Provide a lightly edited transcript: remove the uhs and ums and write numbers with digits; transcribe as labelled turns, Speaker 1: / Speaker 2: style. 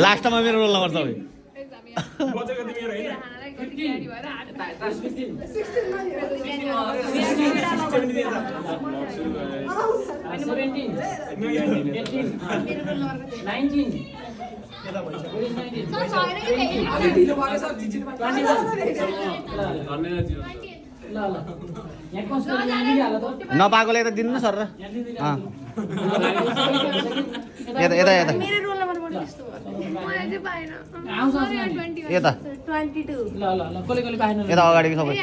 Speaker 1: लास्टमा मेरो roll number तपाईँ नपाएकोले यता दिनु न सर यता यता यता यता यता अगाडि सबै